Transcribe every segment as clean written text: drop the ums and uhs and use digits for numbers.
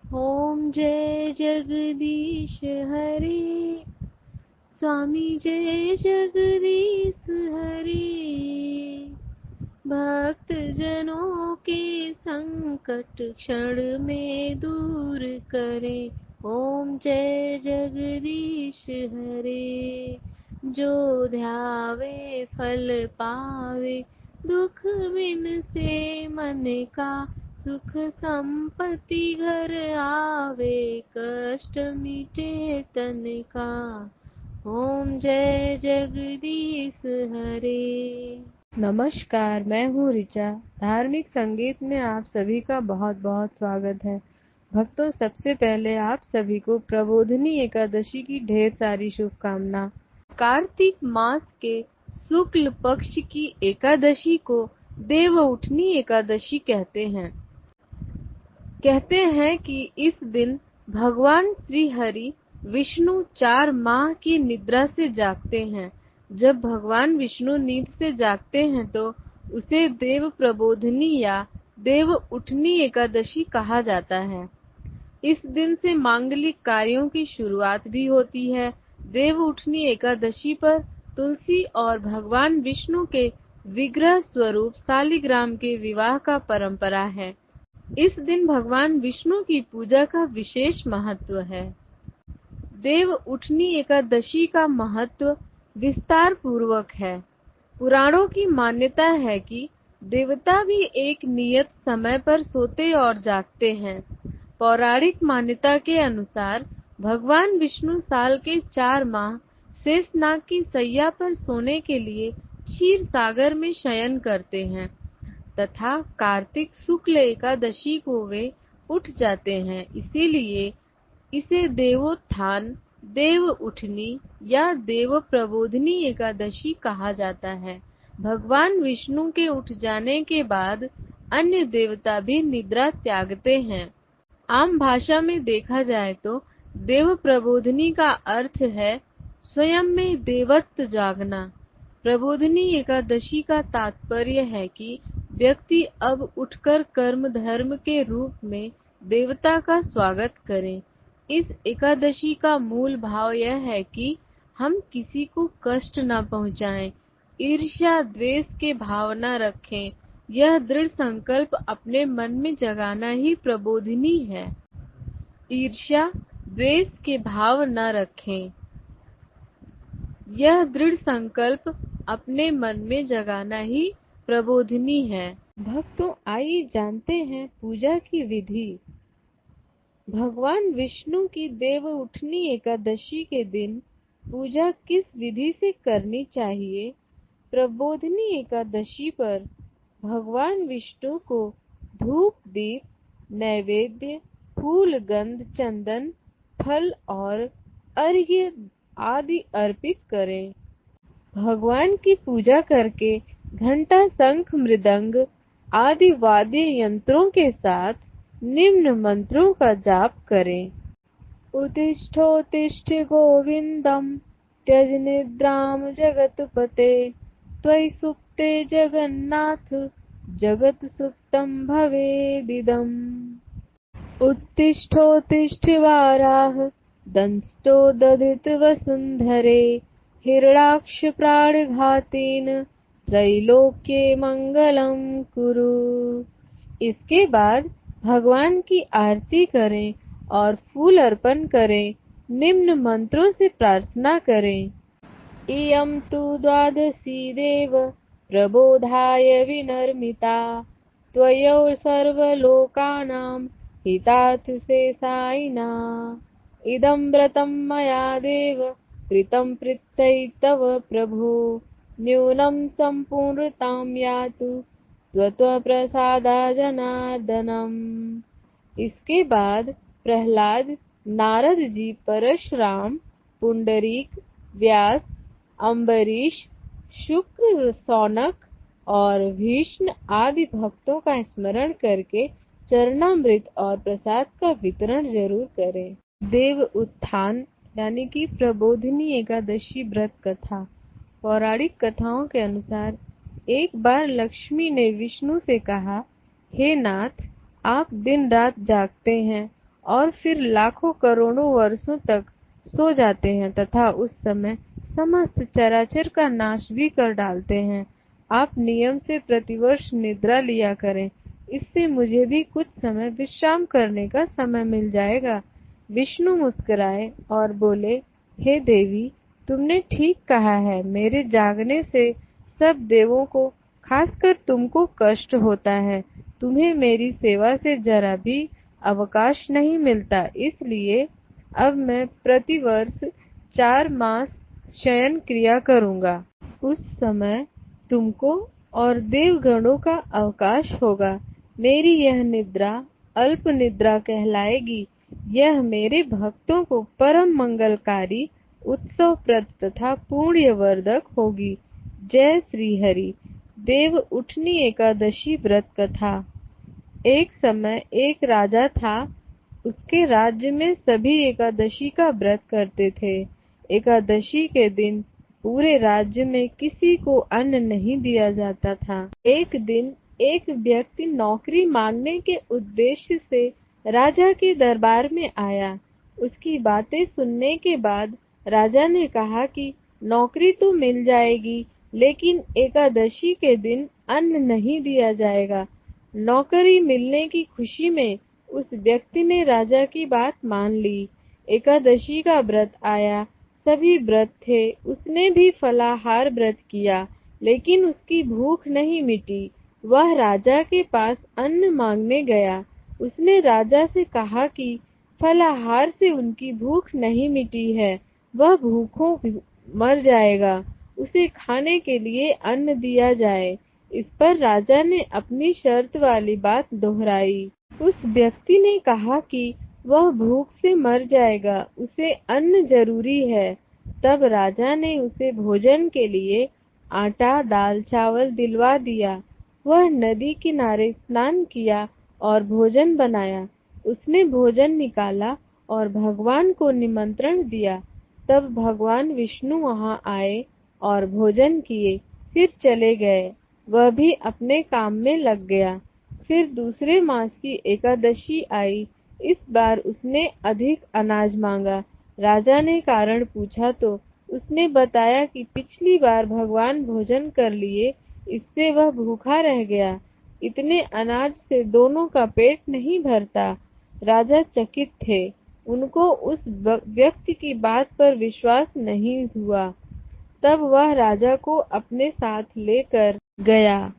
ओम जय जगदीश हरे, स्वामी जय जगदीश हरे। भक्त जनों के संकट क्षण में दूर करे। ओम जय जगदीश हरे। जो ध्यावे फल पावे, दुख बिन से मन का। सुख संपत्ति घर आवे, कष्ट मिटे तन का। ओम जय जगदीश हरे। नमस्कार, मैं हूँ ऋचा। धार्मिक संगीत में आप सभी का बहुत बहुत स्वागत है। भक्तों, सबसे पहले आप सभी को प्रबोधिनी एकादशी की ढेर सारी शुभकामना। कार्तिक मास के शुक्ल पक्ष की एकादशी को देवउठनी एकादशी कहते हैं। कहते हैं कि इस दिन भगवान श्री हरि विष्णु 4 माह की निद्रा से जागते हैं। जब भगवान विष्णु नींद से जागते हैं तो उसे देव प्रबोधिनी या देव उठनी एकादशी कहा जाता है। इस दिन से मांगलिक कार्यों की शुरुआत भी होती है। देव उठनी एकादशी पर तुलसी और भगवान विष्णु के विग्रह स्वरूप शालिग्राम के विवाह का परंपरा है। इस दिन भगवान विष्णु की पूजा का विशेष महत्व है। देव उठनी एकादशी का महत्व विस्तार पूर्वक है। पुराणों की मान्यता है कि देवता भी एक नियत समय पर सोते और जागते हैं। पौराणिक मान्यता के अनुसार भगवान विष्णु साल के 4 माह शेषनाग की सैया पर सोने के लिए क्षीर सागर में शयन करते हैं तथा कार्तिक शुक्ल एकादशी को वे उठ जाते हैं। इसीलिए इसे देवोत्थान, देव उठनी या देव प्रबोधिनी एकादशी कहा जाता है। भगवान विष्णु के उठ जाने के बाद अन्य देवता भी निद्रा त्यागते हैं। आम भाषा में देखा जाए तो देव प्रबोधिनी का अर्थ है स्वयं में देवत्व जागना। प्रबोधिनी एकादशी का तात्पर्य है कि व्यक्ति अब उठकर कर्म धर्म के रूप में देवता का स्वागत करें। इस एकादशी का मूल भाव यह है कि हम किसी को कष्ट न पहुंचाएं, ईर्ष्या द्वेष के भाव न रखें। यह दृढ़ संकल्प अपने मन में जगाना ही प्रबोधिनी है। ईर्ष्या द्वेष के भाव न रखें। यह दृढ़ संकल्प अपने मन में जगाना ही प्रबोधिनी है। भक्तों, आइए जानते हैं पूजा की विधि। भगवान विष्णु की देव उठनी एकादशी के दिन पूजा किस विधि से करनी चाहिए? प्रबोधिनी एकादशी पर भगवान विष्णु को धूप दीप, नैवेद्य, फूल गंध, चंदन, फल और अर्घ्य आदि अर्पित करें। भगवान की पूजा करके घंटा, शंख, मृदंग आदि वाद्य यंत्रों के साथ निम्न मंत्रों का जाप करें। उत्तिष्ठोत्तिष्ठ गोविंदम त्यज निद्राम जगत्पते, त्वयि सुप्ते जगन्नाथ जगत् सुप्तं भवेदिदम्। उत्तिष्ठोत्तिष्ठ वाराह दंष्टो दधित वसुंधरे, हिरणाक्ष प्राणघातेन त्रैलोक्ये मंगलम कुरु। इसके बाद भगवान की आरती करें और फूल अर्पण करें। निम्न मंत्रों से प्रार्थना करें। इयं तु द्वादशी देव प्रबोधाय विनर्मिता, त्वयो सर्वलोकानां हितार्थ शेषायिना। इदं व्रतं मया देव कृतं प्रीत्यै तव प्रभो, न्यूनं सम्पूर्णतां यातु त्वत्प्रसादा जनार्दनम्। इसके बाद प्रहलाद, नारद जी, परशुराम, पुंडरीक, व्यास, अम्बरीश, शुक्र, शौनक और भीष्म आदि भक्तों का स्मरण करके चरणामृत और प्रसाद का वितरण जरूर करें। देव उत्थान यानी कि प्रबोधिनी एकादशी व्रत कथा। पौराणिक कथाओं के अनुसार एक बार लक्ष्मी ने विष्णु से कहा, हे नाथ, आप दिन रात जागते हैं और फिर लाखों करोड़ों वर्षों तक सो जाते हैं तथा उस समय समस्त चराचर का नाश भी कर डालते हैं। आप नियम से प्रतिवर्ष निद्रा लिया करें, इससे मुझे भी कुछ समय विश्राम करने का समय मिल जाएगा। विष्णु मुस्कुराए और बोले, हे देवी, तुमने ठीक कहा है। मेरे जागने से सब देवों को, खासकर तुमको कष्ट होता है। तुम्हें मेरी सेवा से जरा भी अवकाश नहीं मिलता, इसलिए अब मैं प्रतिवर्ष 4 मास शयन क्रिया करूंगा। उस समय तुमको और देवगणों का अवकाश होगा। मेरी यह निद्रा अल्प निद्रा कहलाएगी। यह मेरे भक्तों को परम मंगलकारी, उत्सवप्रद तथा पुण्यवर्धक होगी। जय श्री हरि। देव उठनी एकादशी व्रत कथा। एक समय एक राजा था। उसके राज्य में सभी एकादशी का व्रत करते थे। एकादशी के दिन पूरे राज्य में किसी को अन्न नहीं दिया जाता था। एक दिन एक व्यक्ति नौकरी मांगने के उद्देश्य से राजा के दरबार में आया। उसकी बातें सुनने के बाद राजा ने कहा कि नौकरी तो मिल जाएगी, लेकिन एकादशी के दिन अन्न नहीं दिया जाएगा। नौकरी मिलने की खुशी में उस व्यक्ति ने राजा की बात मान ली। एकादशी का व्रत आया, सभी व्रत थे। उसने भी फलाहार व्रत किया, लेकिन उसकी भूख नहीं मिटी। वह राजा के पास अन्न मांगने गया। उसने राजा से कहा कि फलाहार से उनकी भूख नहीं मिटी है, वह भूखों मर जाएगा, उसे खाने के लिए अन्न दिया जाए। इस पर राजा ने अपनी शर्त वाली बात दोहराई। उस व्यक्ति ने कहा कि वह भूख से मर जाएगा, उसे अन्न जरूरी है। तब राजा ने उसे भोजन के लिए आटा, दाल, चावल दिलवा दिया। वह नदी किनारे स्नान किया और भोजन बनाया। उसने भोजन निकाला और भगवान को निमंत्रण दिया। तब भगवान विष्णु वहां आए और भोजन किए, फिर चले गए। वह भी अपने काम में लग गया। फिर दूसरे मास की एकादशी आई। इस बार उसने अधिक अनाज मांगा। राजा ने कारण पूछा तो उसने बताया कि पिछली बार भगवान भोजन कर लिए, इससे वह भूखा रह गया। इतने अनाज से दोनों का पेट नहीं भरता। राजा चकित थे। उनको उस व्यक्ति की बात पर विश्वास नहीं हुआ। तब वह राजा को अपने साथ लेकर गया।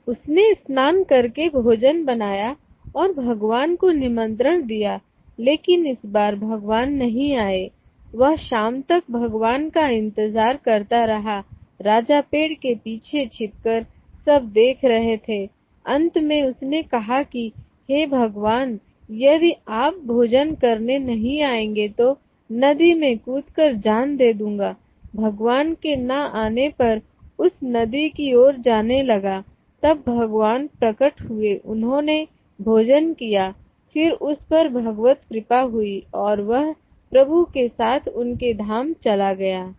उसने स्नान करके भोजन बनाया और भगवान को निमंत्रण दिया, लेकिन इस बार भगवान नहीं आए। वह शाम तक भगवान का इंतजार करता रहा। राजा पेड़ के पीछे छिपकर सब देख रहे थे। अंत में उसने कहा कि हे भगवान, यदि आप भोजन करने नहीं आएंगे तो नदी में कूदकर जान दे दूंगा। भगवान के न आने पर उस नदी की ओर जाने लगा। तब भगवान प्रकट हुए। उन्होंने भोजन किया। फिर उस पर भगवत कृपा हुई और वह प्रभु के साथ उनके धाम चला गया।